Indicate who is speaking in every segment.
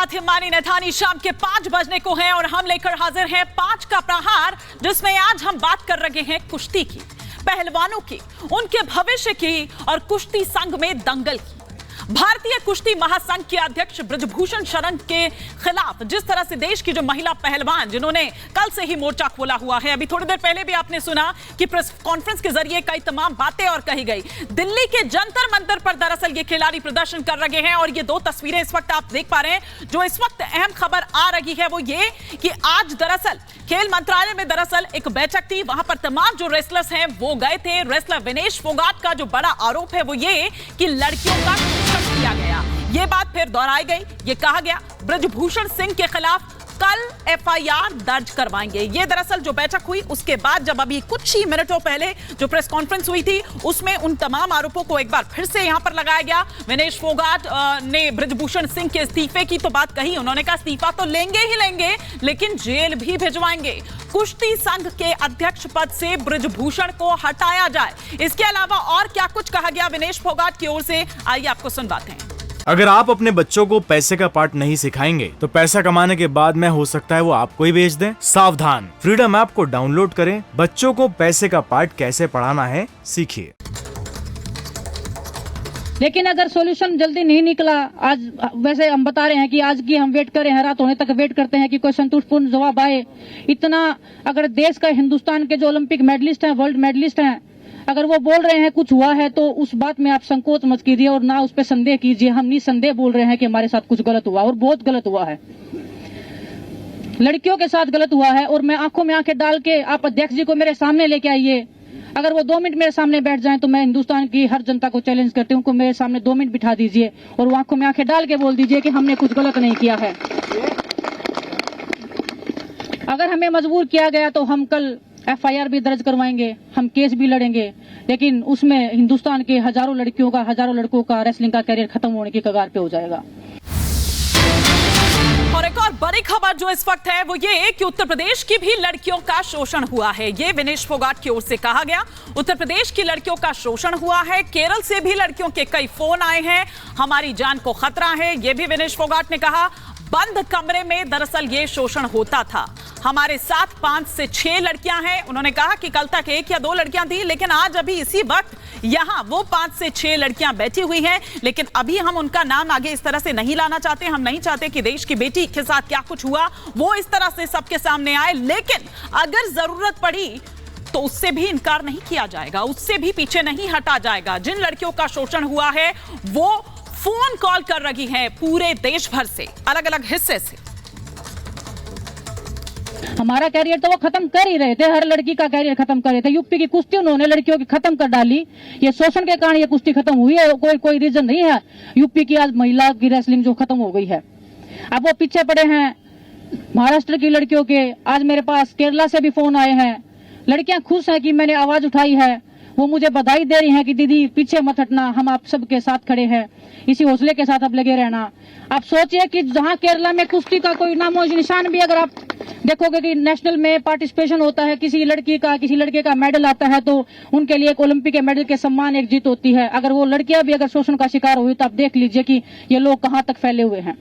Speaker 1: साथ हिमानी नैथानी शाम के 5 बजने को हैं और हम लेकर हाजिर हैं 5 का प्रहार, जिसमें आज हम बात कर रहे हैं कुश्ती की, पहलवानों की, उनके भविष्य की और कुश्ती संघ में दंगल की। भारतीय कुश्ती महासंघ के अध्यक्ष ब्रजभूषण शरण के खिलाफ जिस तरह से देश की जो महिला पहलवान जिन्होंने कल से ही मोर्चा खोला हुआ है, अभी थोड़ी देर पहले भी आपने सुना कि प्रेस कॉन्फ्रेंस के जरिए कई तमाम बातें और कही गई। दिल्ली के जंतर मंतर पर दरअसल ये खिलाड़ी प्रदर्शन कर रहे हैं और ये 2 तस्वीरें इस वक्त आप देख पा रहे हैं। जो इस वक्त अहम खबर आ रही है वो ये कि आज दरअसल खेल मंत्रालय में दरअसल एक बैठक थी, वहां पर तमाम जो रेसलर्स हैं वो गए थे। रेसलर विनेश फोगाट का जो बड़ा आरोप है वो ये कि लड़कियों का किया गया, ये बात फिर दोहराई गई। ये कहा गया ब्रजभूषण सिंह के खिलाफ कल एफआईआर दर्ज करवाएंगे। ये दरअसल जो बैठक हुई उसके बाद जब अभी कुछ ही मिनटों पहले जो प्रेस कॉन्फ्रेंस हुई थी उसमें उन तमाम आरोपों को एक बार फिर से यहां पर लगाया गया। विनेश फोगाट ने ब्रजभूषण सिंह के इस्तीफे की तो बात कही, उन्होंने कहा इस्तीफा तो लेंगे ही लेंगे लेकिन जेल भी भिजवाएंगे। कुश्ती संघ के अध्यक्ष पद से ब्रजभूषण को हटाया जाए। इसके अलावा और क्या कुछ कहा गया विनेश फोगाट की ओर से, आइए आपको सुनवाते हैं।
Speaker 2: अगर आप अपने बच्चों को पैसे का पार्ट नहीं सिखाएंगे तो पैसा कमाने के बाद में हो सकता है वो आपको ही बेच दें। सावधान, फ्रीडम ऐप को डाउनलोड करें, बच्चों को पैसे का पार्ट कैसे पढ़ाना है सीखिए।
Speaker 3: लेकिन अगर सॉल्यूशन जल्दी नहीं निकला, आज वैसे हम बता रहे हैं कि आज की हम वेट कर रहे हैं, रात होने तक वेट करते हैं कि कोई संतुष्टपूर्ण जवाब आए। इतना अगर देश का, हिंदुस्तान के जो ओलंपिक मेडलिस्ट हैं, वर्ल्ड मेडलिस्ट हैं, अगर वो बोल रहे हैं कुछ हुआ है तो उस बात में आप संकोच मत कीजिए और ना उस पर संदेह कीजिए। हम निसंदेह बोल रहे हैं कि हमारे साथ कुछ गलत हुआ और बहुत गलत हुआ है, लड़कियों के साथ गलत हुआ है। और मैं आंखों में आंखें डाल के, आप अध्यक्ष जी को मेरे सामने लेके आइए, अगर वो 2 मिनट मेरे सामने बैठ जाएं तो मैं हिंदुस्तान की हर जनता को चैलेंज करती हूँ, उनको मेरे सामने 2 मिनट बिठा दीजिए और वो आंखों में आंखें डाल के बोल दीजिए कि हमने कुछ गलत नहीं किया है। अगर हमें मजबूर किया गया तो हम कल एफआईआर भी दर्ज करवाएंगे, हम केस भी लड़ेंगे, लेकिन उसमें हिंदुस्तान के हजारों लड़कियों का, हजारों लड़कों का रेसलिंग का करियर खत्म होने की कगार पे हो जाएगा।
Speaker 1: और एक और बड़ी खबर जो इस वक्त है वो ये कि उत्तर प्रदेश की भी लड़कियों का शोषण हुआ है। ये विनेश फोगाट की ओर से कहा गया, उत्तर प्रदेश की लड़कियों का शोषण हुआ है। केरल से भी लड़कियों के कई फोन आए हैं, हमारी जान को खतरा है, ये भी विनेश फोगाट ने कहा। बंद कमरे में दरअसल ये शोषण होता था। हमारे साथ 5 से 6 लड़कियां हैं। उन्होंने कहा कि कल तक 1 या 2 लड़कियां थी, लेकिन आज अभी इसी वक्त यहां वो 5 से 6 लड़कियां बैठी हुई हैं। लेकिन अभी हम उनका नाम आगे इस तरह से नहीं लाना चाहते। हम नहीं चाहते कि देश की बेटी के साथ क्या कुछ हुआ वो इस तरह से सबके सामने आए, लेकिन अगर जरूरत पड़ी तो उससे भी इनकार नहीं किया जाएगा, उससे भी पीछे नहीं हटा जाएगा। जिन लड़कियों का शोषण हुआ है वो फोन कॉल कर रही हैं पूरे देश भर से, अलग अलग हिस्से से।
Speaker 3: हमारा कैरियर तो वो खत्म कर ही रहे थे, हर लड़की का कैरियर खत्म कर रहे थे। यूपी की कुश्ती उन्होंने लड़कियों की खत्म कर डाली, ये शोषण के कारण ये कुश्ती खत्म हुई है। कोई रीजन नहीं है यूपी की आज महिला की रेसलिंग जो खत्म हो गई है। अब वो पीछे पड़े हैं महाराष्ट्र की लड़कियों के। आज मेरे पास केरला से भी फोन आए हैं, लड़कियां खुश हैं कि मैंने आवाज उठाई है, वो मुझे बधाई दे रही हैं कि दीदी पीछे मत हटना, हम आप सबके साथ खड़े हैं, इसी हौसले के साथ आप लगे रहना। आप सोचिए कि जहां केरला में कुश्ती का कोई नामो निशान भी, अगर आप देखोगे कि नेशनल में पार्टिसिपेशन होता है, किसी लड़की का, किसी लड़के का मेडल आता है तो उनके लिए एक ओलंपिक के मेडल के सम्मान, एक जीत होती है। अगर वो लड़कियां भी अगर शोषण का शिकार हुई तो आप देख लीजिए कि ये लोग कहां तक फैले हुए हैं।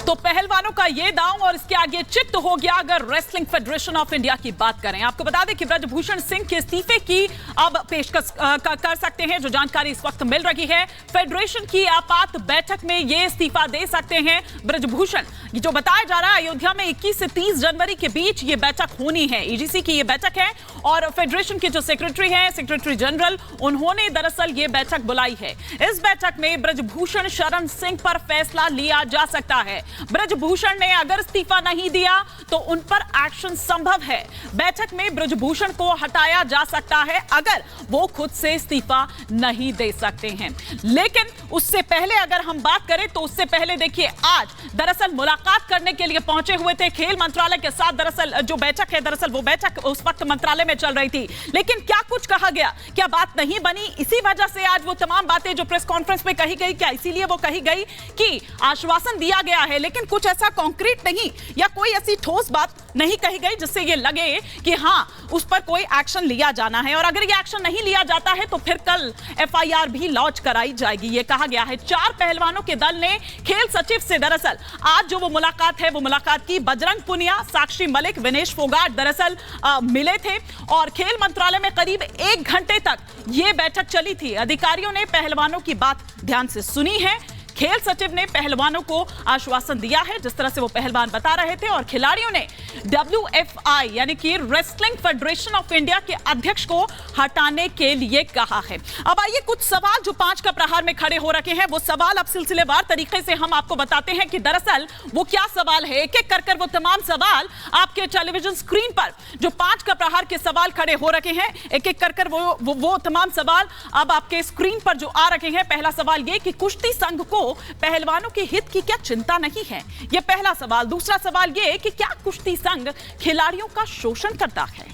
Speaker 1: तो पहलवानों का ये दांव और इसके आगे चित्त हो गया अगर रेसलिंग फेडरेशन ऑफ इंडिया की बात करें। आपको बता दें कि ब्रजभूषण सिंह के इस्तीफे की अब पेशकश कर सकते हैं, जो जानकारी इस वक्त मिल रही है। फेडरेशन की आपात बैठक में ये इस्तीफा दे सकते हैं ब्रजभूषण। ये जो बताया जा रहा है अयोध्या में 21 से 30 जनवरी के बीच ये बैठक होनी है, ईजीसी की ये बैठक है और फेडरेशन के जो सेक्रेटरी हैं, सेक्रेटरी जनरल, उन्होंने दरअसल ये बैठक बुलाई है। इस बैठक में ब्रजभूषण शरण सिंह पर फैसला लिया जा सकता है। ब्रजभूषण ने अगर इस्तीफा नहीं दिया तो उन पर एक्शन संभव है। बैठक में ब्रजभूषण को हटाया जा सकता है अगर वो खुद से इस्तीफा नहीं दे सकते हैं। लेकिन उससे पहले अगर हम बात करें तो उससे पहले देखिए, आज दरअसल मुलाकात करने के लिए पहुंचे हुए थे खेल मंत्रालय के साथ। दरअसल जो बैठक है, दरअसल वो बैठक उस वक्त मंत्रालय में चल रही थी, लेकिन क्या कुछ कहा गया, क्या बात नहीं बनी, इसी वजह से आज वो तमाम बातें जो प्रेस कॉन्फ्रेंस में कही गई, क्या इसीलिए वो कही गई कि आश्वासन दिया गया है लेकिन कुछ ऐसा कॉन्क्रीट नहीं या कोई ऐसी ठोस बात नहीं कही गई जिससे ये लगे कि हाँ उस पर कोई एक्शन लिया जाना है। और अगर ये एक्शन नहीं लिया जाता है तो फिर कल एफआईआर भी लॉन्च कराई जाएगी, ये कहा गया है। 4 पहलवानों के दल ने खेल सचिव से दरअसल आज जो वो मुलाकात है वो मुलाकात की। बजरंग पुनिया, साक्षी मलिक, विनेश फोगाट दरअसल मिले थे और खेल मंत्रालय में करीब 1 घंटे तक ये बैठक चली थी। अधिकारियों ने पहलवानों की बात ध्यान से सुनी है। खेल सचिव ने पहलवानों को आश्वासन दिया है जिस तरह से वो पहलवान बता रहे थे, और खिलाड़ियों ने WFI यानी कि रेसलिंग फेडरेशन ऑफ इंडिया के अध्यक्ष को हटाने के लिए कहा है। अब आइए कुछ सवाल जो 5 का प्रहार में खड़े हो रखे हैं वो सवाल अब सिलसिलेवार तरीके से हम आपको बताते हैं कि दरअसल वो क्या सवाल है। एक एक कर वो तमाम सवाल आपके टेलीविजन स्क्रीन पर जो 5 का प्रहार के सवाल खड़े हो रखे हैं, एक एक कर वो तमाम सवाल अब आपके स्क्रीन पर जो आ रखे हैं। पहला सवाल ये कि कुश्ती संघ को पहलवानों के हित की क्या चिंता नहीं है, यह पहला सवाल। दूसरा सवाल यह कि क्या कुश्ती संघ खिलाड़ियों का शोषण करता है।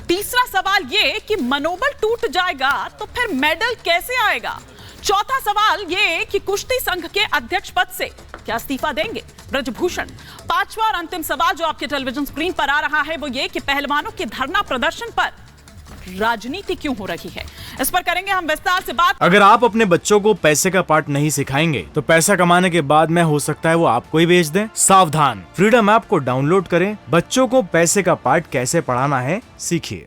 Speaker 1: तीसरा सवाल यह कि मनोबल टूट जाएगा तो फिर मेडल कैसे आएगा। चौथा सवाल यह कि कुश्ती संघ के अध्यक्ष पद से क्या इस्तीफा देंगे ब्रजभूषण। पांचवा और अंतिम सवाल जो आपके टेलीविजन स्क्रीन पर आ रहा है वो ये कि पहलवानों के धरना प्रदर्शन पर राजनीति क्यों हो रही है। इस पर करेंगे हम विस्तार से बात।
Speaker 2: अगर आप अपने बच्चों को पैसे का पार्ट नहीं सिखाएंगे तो पैसा कमाने के बाद में हो सकता है वो आपको ही बेच दें। सावधान, फ्रीडम ऐप को डाउनलोड करें, बच्चों को पैसे का पार्ट कैसे पढ़ाना है सीखिए।